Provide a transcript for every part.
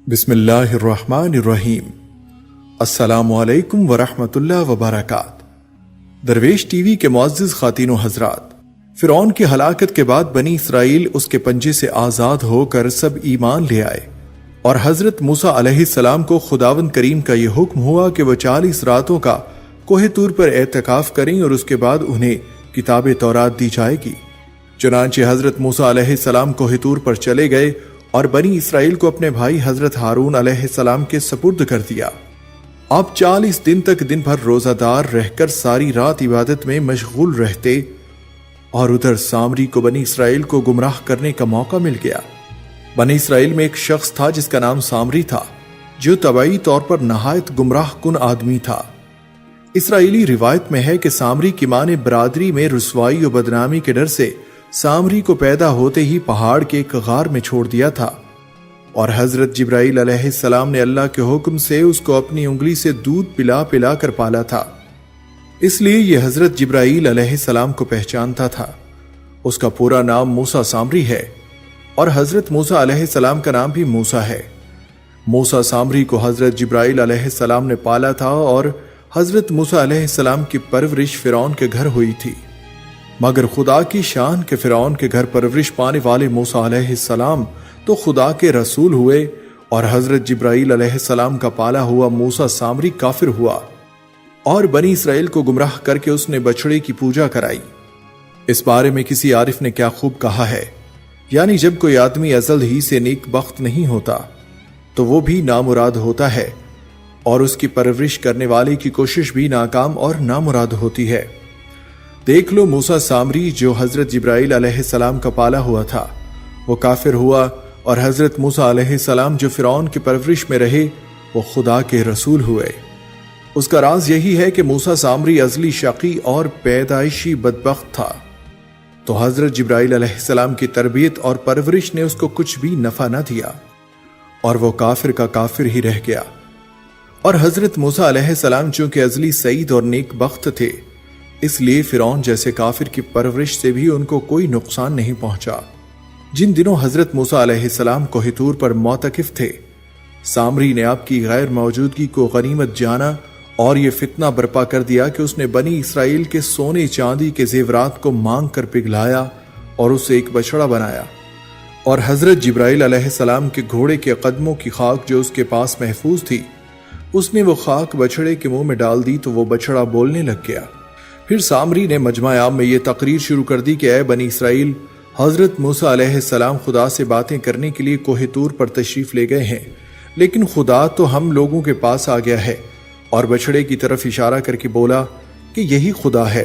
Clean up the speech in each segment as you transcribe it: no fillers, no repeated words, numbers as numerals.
بسم اللہ الرحمن الرحیم۔ السلام علیکم ورحمۃ اللہ وبرکاتہ۔ درویش ٹی وی کے معزز خواتین و حضرات، فرعون کی ہلاکت کے بعد بنی اسرائیل اس کے پنجے سے آزاد ہو کر سب ایمان لے آئے، اور حضرت موسیٰ علیہ السلام کو خداوند کریم کا یہ حکم ہوا کہ وہ 40 راتوں کا کوہ طور پر اعتکاف کریں اور اس کے بعد انہیں کتاب تورات دی جائے گی۔ چنانچہ حضرت موسیٰ علیہ السلام کوہ طور پر چلے گئے اور بنی اسرائیل کو اپنے بھائی حضرت ہارون علیہ السلام کے سپرد کر دیا۔ آپ 40 دن تک دن بھر روزہ دار رہ کر ساری رات عبادت میں مشغول رہتے، اور ادھر سامری کو بنی اسرائیل کو گمراہ کرنے کا موقع مل گیا۔ بنی اسرائیل میں ایک شخص تھا جس کا نام سامری تھا، جو طبعی طور پر نہایت گمراہ کن آدمی تھا۔ اسرائیلی روایت میں ہے کہ سامری کی ماں نے برادری میں رسوائی و بدنامی کے ڈر سے سامری کو پیدا ہوتے ہی پہاڑ کے ایک غار میں چھوڑ دیا تھا، اور حضرت جبرائیل علیہ السلام نے اللہ کے حکم سے اس کو اپنی انگلی سے دودھ پلا پلا کر پالا تھا، اس لیے یہ حضرت جبرائیل علیہ السلام کو پہچانتا تھا۔ اس کا پورا نام موسیٰ سامری ہے، اور حضرت موسیٰ علیہ السلام کا نام بھی موسیٰ ہے۔ موسیٰ سامری کو حضرت جبرائیل علیہ السلام نے پالا تھا، اور حضرت موسیٰ علیہ السلام کی پرورش فرعون کے گھر ہوئی تھی، مگر خدا کی شان کے فرعون کے گھر پرورش پانے والے موسیٰ علیہ السلام تو خدا کے رسول ہوئے، اور حضرت جبرائیل علیہ السلام کا پالا ہوا موسیٰ سامری کافر ہوا، اور بنی اسرائیل کو گمراہ کر کے اس نے بچڑے کی پوجا کرائی۔ اس بارے میں کسی عارف نے کیا خوب کہا ہے، یعنی جب کوئی آدمی ازل ہی سے نیک بخت نہیں ہوتا تو وہ بھی نامراد ہوتا ہے، اور اس کی پرورش کرنے والے کی کوشش بھی ناکام اور نامراد ہوتی ہے۔ دیکھ لو موسیٰ سامری جو حضرت جبرائیل علیہ السلام کا پالا ہوا تھا، وہ کافر ہوا، اور حضرت موسیٰ علیہ السلام جو فرعون کی پرورش میں رہے، وہ خدا کے رسول ہوئے۔ اس کا راز یہی ہے کہ موسیٰ سامری ازلی شقی اور پیدائشی بدبخت تھا، تو حضرت جبرائیل علیہ السلام کی تربیت اور پرورش نے اس کو کچھ بھی نفع نہ دیا، اور وہ کافر کا کافر ہی رہ گیا۔ اور حضرت موسیٰ علیہ السلام چونکہ ازلی سعید اور نیک بخت تھے، اس لیے فرعون جیسے کافر کی پرورش سے بھی ان کو کوئی نقصان نہیں پہنچا۔ جن دنوں حضرت موسیٰ علیہ السلام کوہ طور پر معتکف تھے، سامری نے آپ کی غیر موجودگی کو غنیمت جانا اور یہ فتنہ برپا کر دیا کہ اس نے بنی اسرائیل کے سونے چاندی کے زیورات کو مانگ کر پگھلایا اور اسے ایک بچڑا بنایا، اور حضرت جبرائیل علیہ السلام کے گھوڑے کے قدموں کی خاک جو اس کے پاس محفوظ تھی، اس نے وہ خاک بچڑے کے منہ میں ڈال دی تو وہ بچڑا بولنے لگ گیا۔ پھر سامری نے مجمع عام میں یہ تقریر شروع کر دی کہ اے بنی اسرائیل، حضرت موسیٰ علیہ السلام خدا سے باتیں کرنے کے لیے کوہ طور پر تشریف لے گئے ہیں، لیکن خدا تو ہم لوگوں کے پاس آ گیا ہے، اور بچڑے کی طرف اشارہ کر کے بولا کہ یہی خدا ہے۔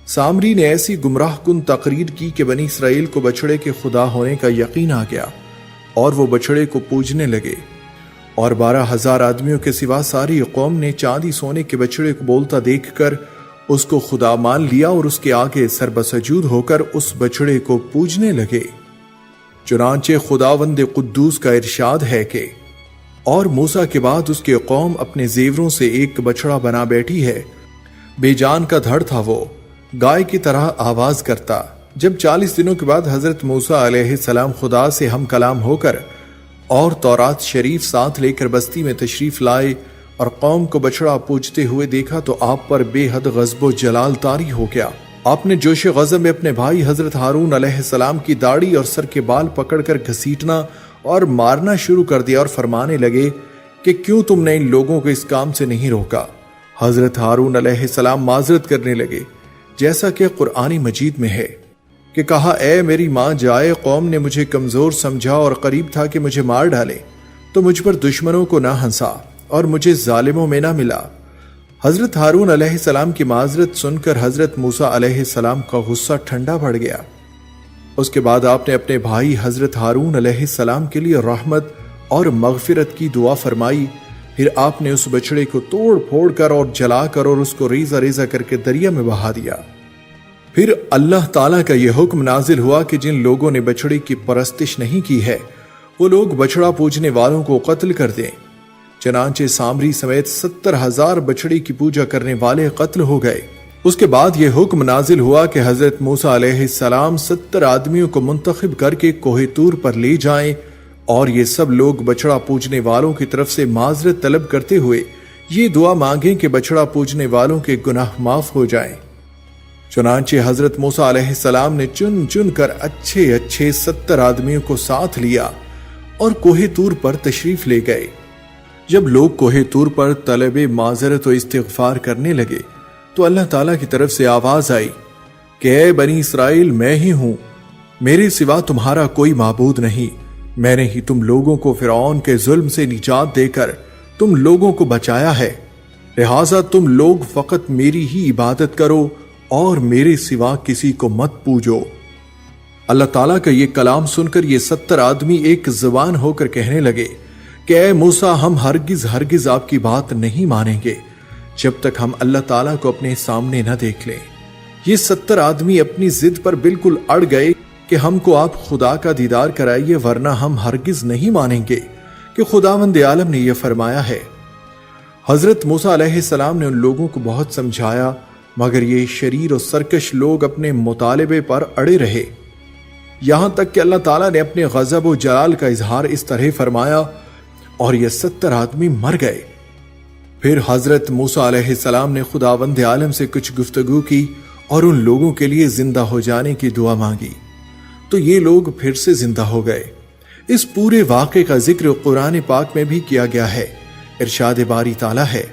سامری نے ایسی گمراہ کن تقریر کی کہ بنی اسرائیل کو بچڑے کے خدا ہونے کا یقین آ گیا، اور وہ بچڑے کو پوجنے لگے، اور 12,000 آدمیوں کے سوا ساری قوم نے چاندی سونے کے بچڑے کو بولتا دیکھ کر اس کو خدا مان لیا، اور اس کے آگے سر بسجود ہو کر اس بچڑے کو پوجنے لگے۔ چنانچہ خداوند قدوس کا ارشاد ہے کہ اور موسیٰ کے بعد اس کی قوم اپنے زیوروں سے ایک بچڑا بنا بیٹھی ہے، بے جان کا دھڑ تھا، وہ گائے کی طرح آواز کرتا۔ جب 40 دنوں کے بعد حضرت موسیٰ علیہ السلام خدا سے ہم کلام ہو کر اور تورات شریف ساتھ لے کر بستی میں تشریف لائے اور قوم کو بچڑا پوجتے ہوئے دیکھا تو آپ پر بے حد غضب و جلال طاری ہو گیا۔ آپ نے جوش غضب میں اپنے بھائی حضرت ہارون علیہ السلام کی داڑھی اور سر کے بال پکڑ کر گھسیٹنا اور مارنا شروع کر دیا، اور فرمانے لگے کہ کیوں تم نے ان لوگوں کو اس کام سے نہیں روکا؟ حضرت ہارون علیہ السلام معذرت کرنے لگے، جیسا کہ قرآن مجید میں ہے کہ کہا اے میری ماں جائے، قوم نے مجھے کمزور سمجھا اور قریب تھا کہ مجھے مار ڈالے، تو مجھ پر دشمنوں کو نہ ہنسا اور مجھے ظالموں میں نہ ملا۔ حضرت ہارون علیہ السلام کی معذرت سن کر حضرت موسیٰ علیہ السلام کا غصہ ٹھنڈا پڑ گیا۔ اس کے بعد آپ نے اپنے بھائی حضرت ہارون علیہ السلام کے لیے رحمت اور مغفرت کی دعا فرمائی۔ پھر آپ نے اس بچڑے کو توڑ پھوڑ کر اور جلا کر اور اس کو ریزہ ریزہ کر کے دریا میں بہا دیا۔ پھر اللہ تعالیٰ کا یہ حکم نازل ہوا کہ جن لوگوں نے بچڑے کی پرستش نہیں کی ہے، وہ لوگ بچڑا پوجنے والوں کو قتل کر دیں۔ چنانچہ سامری سمیت 70,000 بچڑے کی پوجا کرنے والے قتل ہو گئے۔ اس کے بعد یہ حکم نازل ہوا کہ حضرت موسیٰ علیہ السلام 70 آدمیوں کو منتخب کر کے کوہ طور پر لے جائیں اور یہ سب لوگ بچڑا پوجنے والوں کی طرف سے معذرت طلب کرتے ہوئے یہ دعا مانگیں کہ بچڑا پوجنے والوں کے گناہ معاف ہو جائیں۔ چنانچہ حضرت موسیٰ علیہ السلام نے چن چن کر اچھے 70 آدمیوں کو ساتھ لیا اور کوہ طور پر تشریف لے گئے۔ جب لوگ کوہ طور پر طلب معذرت و استغفار کرنے لگے تو اللہ تعالیٰ کی طرف سے آواز آئی کہ اے بنی اسرائیل، میں ہی ہوں، میرے سوا تمہارا کوئی معبود نہیں، میں نے ہی تم لوگوں کو فرعون کے ظلم سے نجات دے کر تم لوگوں کو بچایا ہے، لہٰذا تم لوگ فقط میری ہی عبادت کرو اور میرے سوا کسی کو مت پوجو۔ اللہ تعالیٰ کا یہ کلام سن کر یہ 70 آدمی ایک زبان ہو کر کہنے لگے کہ اے موسیٰ، ہم ہرگز آپ کی بات نہیں مانیں گے جب تک ہم اللہ تعالیٰ کو اپنے سامنے نہ دیکھ لیں۔ یہ 70 آدمی اپنی ضد پر بالکل اڑ گئے کہ ہم کو آپ خدا کا دیدار کرائیے، ورنہ ہم ہرگز نہیں مانیں گے کہ خداوند عالم نے یہ فرمایا ہے۔ حضرت موسیٰ علیہ السلام نے ان لوگوں کو بہت سمجھایا، مگر یہ شریر و سرکش لوگ اپنے مطالبے پر اڑے رہے، یہاں تک کہ اللہ تعالیٰ نے اپنے غضب و جلال کا اظہار اس طرح فرمایا اور یہ 70 آدمی مر گئے۔ پھر حضرت موسیٰ علیہ السلام نے خداوند عالم سے کچھ گفتگو کی اور ان لوگوں کے لیے زندہ ہو جانے کی دعا مانگی، تو یہ لوگ پھر سے زندہ ہو گئے۔ اس پورے واقعے کا ذکر قرآن پاک میں بھی کیا گیا ہے۔ ارشاد باری تعالیٰ ہے،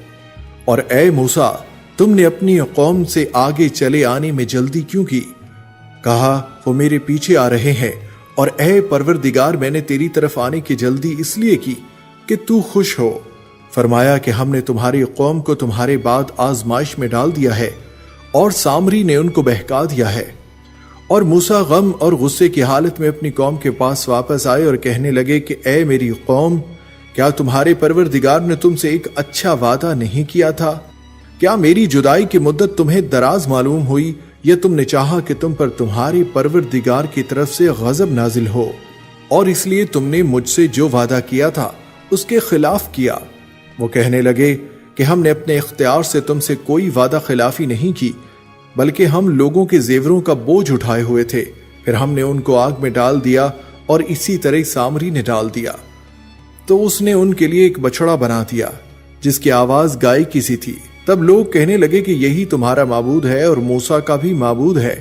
اور اے موسیٰ، تم نے اپنی قوم سے آگے چلے آنے میں جلدی کیوں کی؟ کہا وہ میرے پیچھے آ رہے ہیں، اور اے پروردگار، میں نے تیری طرف آنے کی جلدی اس لیے کی کہ تو خوش ہو۔ فرمایا کہ ہم نے تمہاری قوم کو تمہارے بعد آزمائش میں ڈال دیا ہے، اور سامری نے ان کو بہکا دیا ہے۔ اور موسیٰ غم اور غصے کی حالت میں اپنی قوم کے پاس واپس آئے اور کہنے لگے کہ اے میری قوم، کیا تمہارے پروردگار نے تم سے ایک اچھا وعدہ نہیں کیا تھا؟ کیا میری جدائی کی مدت تمہیں دراز معلوم ہوئی، یا تم نے چاہا کہ تم پر تمہارے پروردگار کی طرف سے غضب نازل ہو، اور اس لیے تم نے مجھ سے جو وعدہ کیا تھا اس کے خلاف کیا؟ وہ کہنے لگے کہ ہم نے اپنے اختیار سے تم سے کوئی وعدہ خلافی نہیں کی، بلکہ ہم لوگوں کے زیوروں کا بوجھ اٹھائے ہوئے تھے، پھر ہم نے ان کو آگ میں ڈال دیا اور اسی طرح سامری نے ڈال دیا، تو اس نے ان کے لیے ایک بچڑا بنا دیا جس کی آواز گائے کی سی تھی۔ تب لوگ کہنے لگے کہ یہی تمہارا معبود ہے اور موسیٰ کا بھی معبود ہے،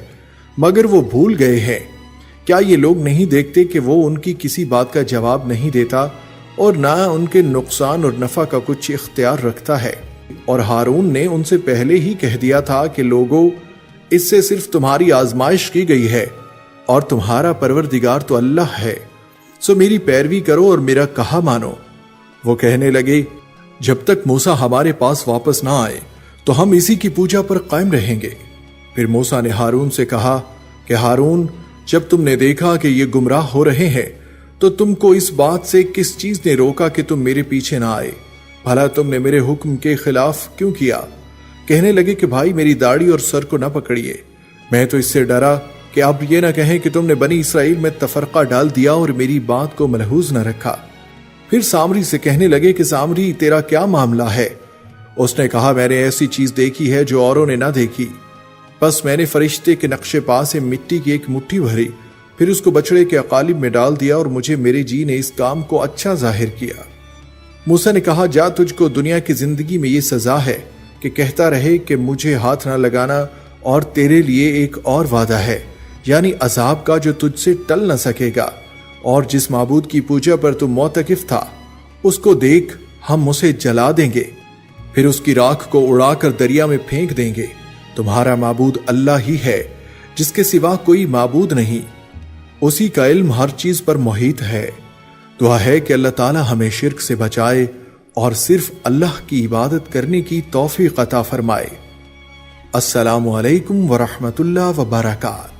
مگر وہ بھول گئے ہیں۔ کیا یہ لوگ نہیں دیکھتے کہ وہ ان کی کسی بات کا جواب نہیں دیتا اور نہ ان کے نقصان اور نفع کا کچھ اختیار رکھتا ہے؟ اور ہارون نے ان سے پہلے ہی کہہ دیا تھا کہ لوگوں، اس سے صرف تمہاری آزمائش کی گئی ہے، اور تمہارا پروردگار تو اللہ ہے، سو میری پیروی کرو اور میرا کہا مانو۔ وہ کہنے لگے جب تک موسیٰ ہمارے پاس واپس نہ آئے تو ہم اسی کی پوجا پر قائم رہیں گے۔ پھر موسیٰ نے ہارون سے کہا کہ ہارون، جب تم نے دیکھا کہ یہ گمراہ ہو رہے ہیں تو تم کو اس بات سے کس چیز نے روکا کہ تم میرے پیچھے نہ آئے؟ بھلا تم نے میرے حکم کے خلاف کیوں کیا؟ کہنے لگے کہ بھائی، میری داڑھی اور سر کو نہ پکڑیے، میں تو اس سے ڈرا کہ آپ یہ نہ کہیں کہ تم نے بنی اسرائیل میں تفرقہ ڈال دیا اور میری بات کو ملحوظ نہ رکھا۔ پھر سامری سے کہنے لگے کہ سامری، تیرا کیا معاملہ ہے؟ اس نے کہا میں نے ایسی چیز دیکھی ہے جو اوروں نے نہ دیکھی، بس میں نے فرشتے کے نقش پا سے مٹی کی ایک مٹھی بھری، پھر اس کو بچڑے کے اقالب میں ڈال دیا اور مجھے میرے جی نے اس کام کو اچھا ظاہر کیا۔ موسیٰ نے کہا جا، تجھ کو دنیا کی زندگی میں یہ سزا ہے کہ کہتا رہے کہ مجھے ہاتھ نہ لگانا، اور تیرے لیے ایک اور وعدہ ہے، یعنی عذاب کا جو تجھ سے ٹل نہ سکے گا، اور جس معبود کی پوجا پر تو معتکف تھا اس کو دیکھ، ہم اسے جلا دیں گے، پھر اس کی راکھ کو اڑا کر دریا میں پھینک دیں گے۔ تمہارا معبود اللہ ہی ہے جس کے سوا کوئی معبود نہیں، اسی کا علم ہر چیز پر محیط ہے۔ دعا ہے کہ اللہ تعالی ہمیں شرک سے بچائے اور صرف اللہ کی عبادت کرنے کی توفیق عطا فرمائے۔ السلام علیکم ورحمۃ اللہ وبرکاتہ۔